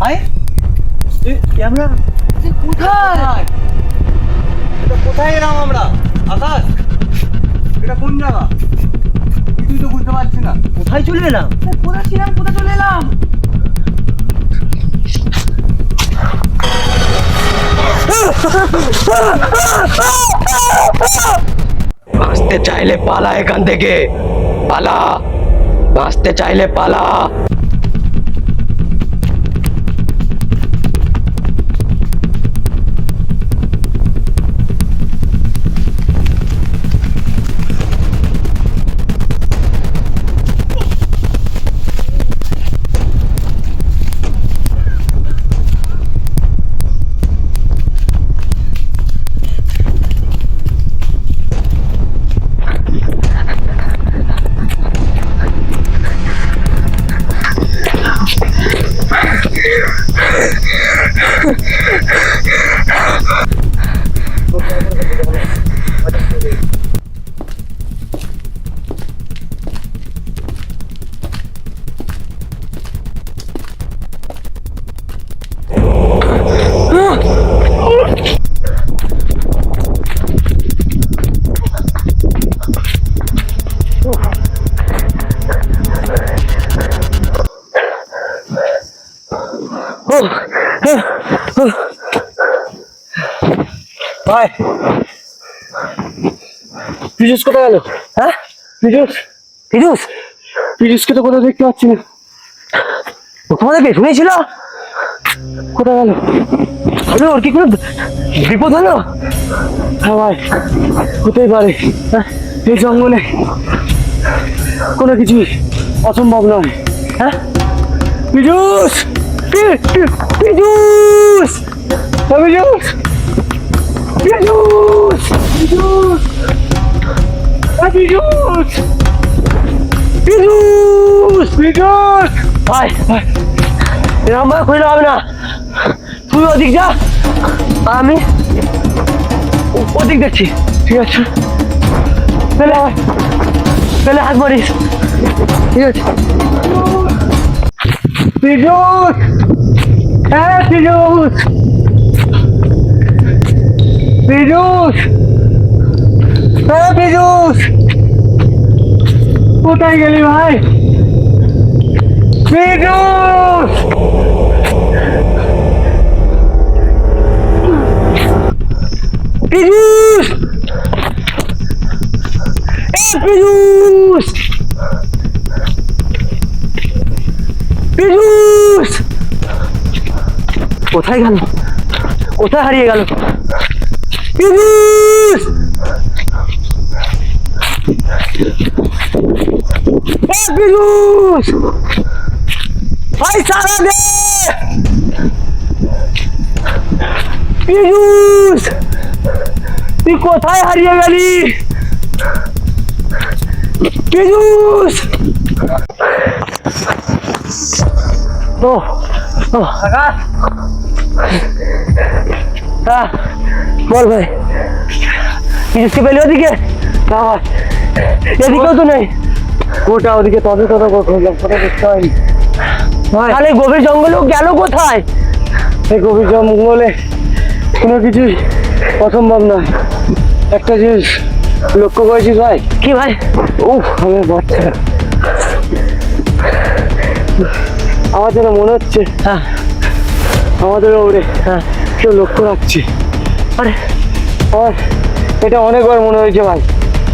ভাই আমরা কোথায়? এটা কোথায় এলাম আমরা? আকাশ, এটা কোন জায়গা? কিছুই তো বুঝতে পারছি না। কোথায় চলে এলাম? কোথায় ছিলাম, কোথায় চলে এলাম? বাঁচতে চাইলে পালা এখান থেকে, পালা। বাঁচতে চাইলে পালা। ভাই, পীযুষ কোথায় গেল? হ্যাঁ, পীযুষ ফিরুজ, পীযুষকে তো কোথাও দেখতে পাচ্ছি না। তোমাদের পেছনে ছিল। কোথায় গেল? আরে ওর কি কোনো বিপদ হলো? হ্যাঁ ভাই, হতেই পারে। এই জঙ্গলে কোনো কিছুই অসম্ভব নয়। হ্যাঁ, পীযুষ, পীযুষ, পীযুষ, পীযুষ, পীযুষ, পীযুষ, পীযুষ, পীযুষ। ভাই ভাই, এরকম ভাবে খুঁজলে হবে না। তুই ওদিক যা, আর আমি ওদিক দেখছি। ঠিক আছে, পেলে পেলে হাত মারিস। ঠিক আছে। পীযুষ, হ্যাঁ পীযুষ, পীযুষ, হ্যাঁ পীযুষ, কোথায় গেলি ভাই? পীযুষ, পীযুষ, পীযুষ, পীযুষ, কোথায় গেল? কোথায় হারিয়ে গেল? পীযুষ, পীযুষ, ভাই সারা দে। পীযুষ, তুই কোথায় হারিয়ে গেলি? পীযুষ, ও ও আকাশ, হ্যাঁ বল ভাই, পীযুষকে পেলি ওদিকে? না ভাই, এদিকেও তো নেই। গোটা ওদিকে তবে কথা করলাম, কথা দেখতে হয়নি ভাই। তাহলে গভীর জঙ্গলেও গেল কোথায়? এই গভীর জঙ্গলে কোনো কিছুই অসম্ভব নয়। একটা জিনিস লক্ষ্য করেছিস ভাই? কি ভাই? আমার বাচ্চা, আমার যেন মনে হচ্ছে হ্যাঁ আমাদের ওপরে কেউ লক্ষ্য রাখছে। আরে আমার এটা অনেকবার মনে হয়েছে ভাই।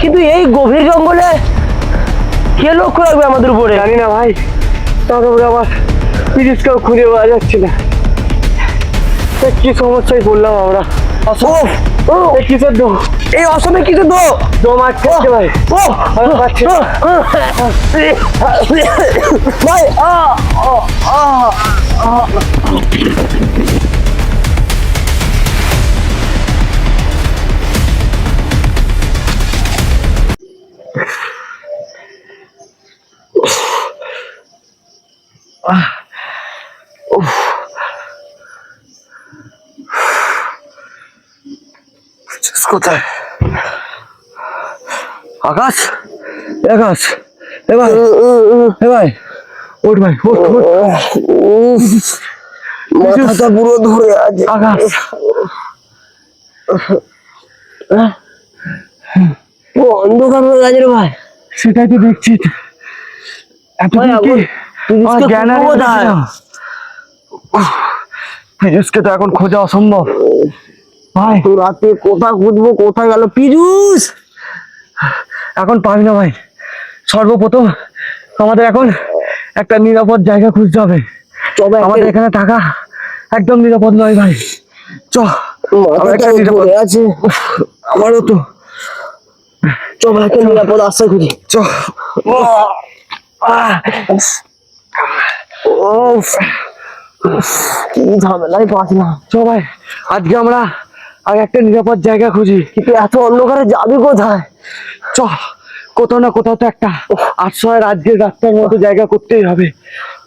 কিন্তু এই গভীর জঙ্গলে কে লক্ষ্য রাখবে আমাদের উপরে? জানি না ভাই, তারপরে আবার পীযুষকেও খুঁজে পাওয়া যাচ্ছে না। কি সমস্যায় পড়লাম আমরা। কিসের দো? এই অসমে কিছু দো দম আটকাচ্ছে ভাই। ও আমি পাচ্ছি না। ভাই কোথায়? আকাশ, আকাশ, এ ভাই, এ ভাই, ওঠ ভাই, ওঠ, ওঠ। মাথাটা পুরো ধরে আছে। আকাশ ও অন্ধকার হয়ে গেছে রে ভাই। সেটাই তো দেখছি। এত ভাই, কি পিজুসকে জ্ঞান খুঁজবো কোথায়? পিজুসকে তো এখন খোঁজা অসম্ভব ভাই। তো রাতে কোথায় খুঁজবো, কোথায় গেল পিজুস? এখন পাবি না ভাই। সর্বপ্রথম আমাদের এখন একটা নিরাপদ জায়গা খুঁজতে হবে। আমাদের এখানে থাকা একদম নিরাপদ নয় ভাই। চ আমরা একটা নিরাপদ আছে। আমারও তো। একটা নিরাপদ আশ্রয় খুঁজি। চ কি ঝামেলাই পাস না। চ ভাই, আজকে আমরা আগে একটা নিরাপদ জায়গা খুঁজি। কিন্তু এত অন্ধকারে যাবি কোথায়? চ কোথাও না কোথাও তো একটা আশ্রয়ের আজকের রাস্তার মতো জায়গা করতেই হবে।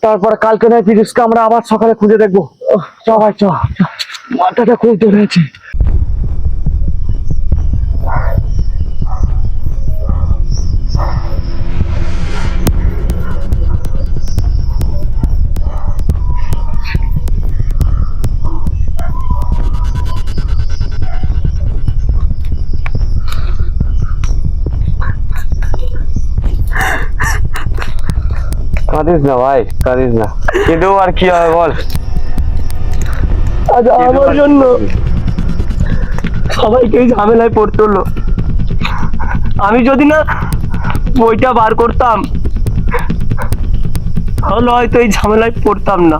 তারপর কালকে নয় পিজুসকে আমরা আবার সকালে খুঁজে দেখবো। চ ভাই চ, মাথাটা খুব ধরে আছে। কাঁদিস না ভাই, কাঁদিস না। কিন্তু আর কি হবে বল, আজ আমার জন্য সবাইকেই ঝামেলায় পড়তে হলো। আমি যদি না বইটা বার করতাম তাহলে হয়তো এই ঝামেলায় পড়তাম না।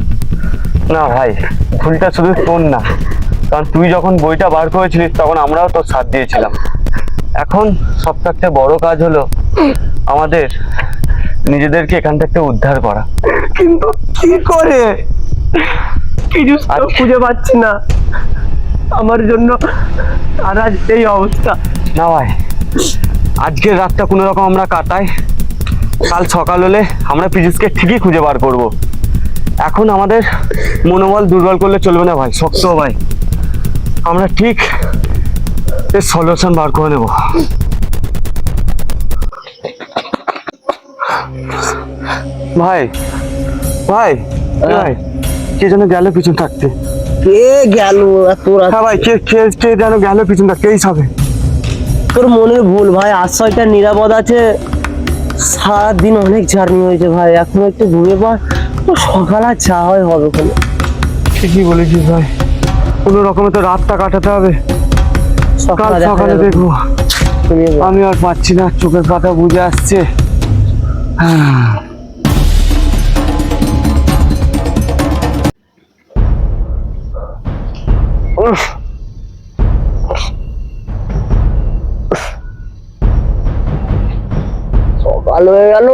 না ভাই, ভুলটা শুধু তোর না, কারণ তুই যখন বইটা বার করেছিলিস তখন আমরাও তোর সাথ দিয়েছিলাম। এখন সব থেকে বড় কাজ হলো আমাদের নিজেদেরকে এখান থেকে উদ্ধার করা। কিন্তু কি করে কিছু খুঁজে পাচ্ছি না আমার জন্য, আর আজ এই অবস্থা। না ভাই, আজকের রাতটা কোনো রকম আমরা কাটাই, কাল সকাল হলে আমরা পিজুসকে ঠিকই খুঁজে বার করব। এখন আমাদের মনোবল দুর্বল করলে চলবে না ভাই, শক্ত ভাই। আমরা ঠিক এর সলিউশন বার করে নেব। ভাই ভাই ভাই, কে যেন গেল পিছন থাকতে। কে গেল এত রাত? হ্যাঁ ভাই, কে কে কে যেন গেল পিছন থাকতে। এই সবে তোর মনে ভুল ভাই, আশ্রয়টা নিরাপদ আছে। সারাদিন অনেক জার্নি হয়েছে ভাই, এখন একটু ঘুমিয়ে পড়, তো সকাল আর চা হয় হবে ওখানে। ঠিকই বলেছিস ভাই, কোনো রকমে তো রাতটা কাটাতে হবে। কাল সকালে দেখবো। আমি আর পাচ্ছি না, চোখের পাতা বুঝে আসছে। সকাল হয়ে গেল।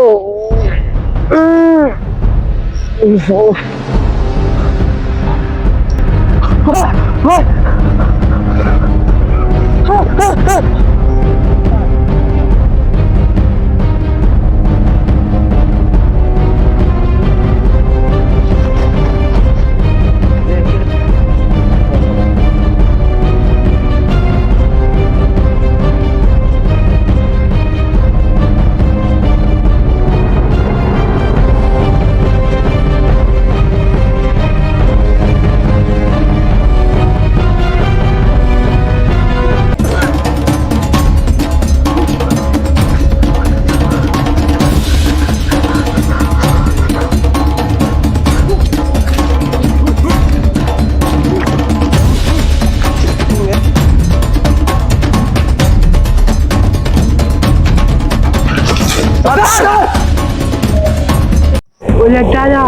Olha cara,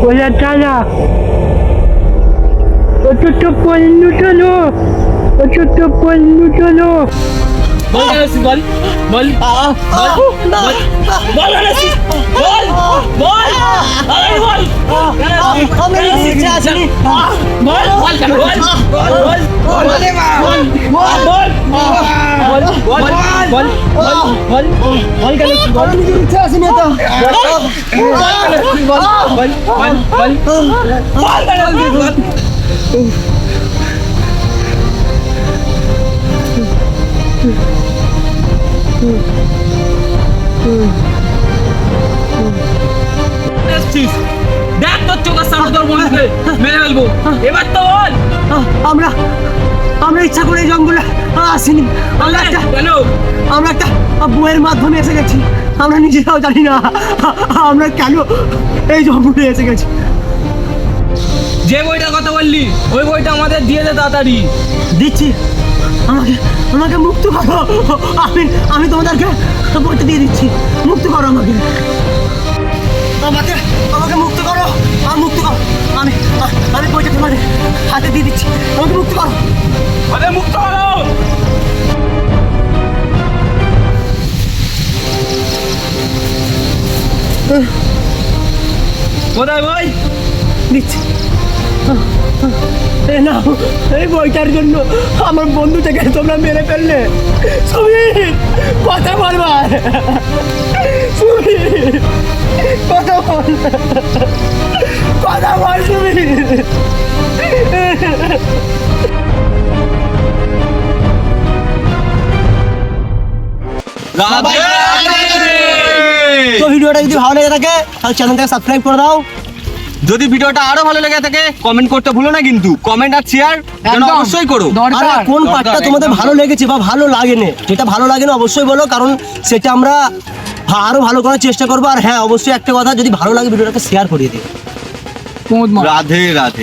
olha cara. Eu tô pondo no. Eu tô pondo no. বল গেলাসি বল বল বল বল গেলাসি বল বল আরে বল আমি নিচে আসি বল বল বল বল বলে মা বল বল বল বল বল বল বল গেলাসি বল আমি নিচে আসি না তো বল গেলাসি বল বল বল বল গেলাসি বল দেখ তোর চোখের সামনে তোর বন্ধুকে মেরে ফেলবো। যাবো এবার তো বল আমরা আমরা ইচ্ছা করে এই জঙ্গলে আসিনি। আমরা একটা কেন আমরা একটা বইয়ের মাধ্যমে এসে গেছি। আমরা নিজেরাও জানি না আমরা কেন এই জঙ্গলে এসে গেছি। যে বইটার কথা বললি ওই বইটা আমাদের দিয়ে দে তাড়াতাড়ি। দিচ্ছি, আমাকে আমাকে মুক্ত করো। আমি তোমাদেরকে বইটা দিয়ে দিচ্ছি, মুক্ত করো আমাকে। আমাকে আমাকে মুক্ত করো, মুক্ত করো। আমি বইটা তোমাদের হাতে দিয়ে দিচ্ছি, আমাকে মুক্ত করো। আরে মুক্ত করো। কোথায় বই? দিচ্ছি। এ নাও, এই বইটার জন্য আমার বন্ধুটাকে তোমরা মেরে ফেললে। সুবীর, কথা বলবা? সুবীর, কথা বল, কথা বল সুবীর। তো ভিডিওটা যদি ভালো লেগে থাকে তাহলে চ্যানেলটাকে সাবস্ক্রাইব করে দাও। যদি ভিডিওটা আরো ভালো লেগে থাকে কমেন্ট করতে ভুলো না, কিন্তু কমেন্ট আর শেয়ার অবশ্যই করো। আর কোন পার্টটা তোমাদের ভালো লেগেছে বা ভালো লাগেনি, যেটা ভালো লাগেনি অবশ্যই বলো, কারণ সেটা আমরা আরো ভালো করার চেষ্টা করবো। আর হ্যাঁ, অবশ্যই একটা কথা, যদি ভালো লাগে ভিডিওটাকে শেয়ার করিয়ে দিও। রাধে রাধে।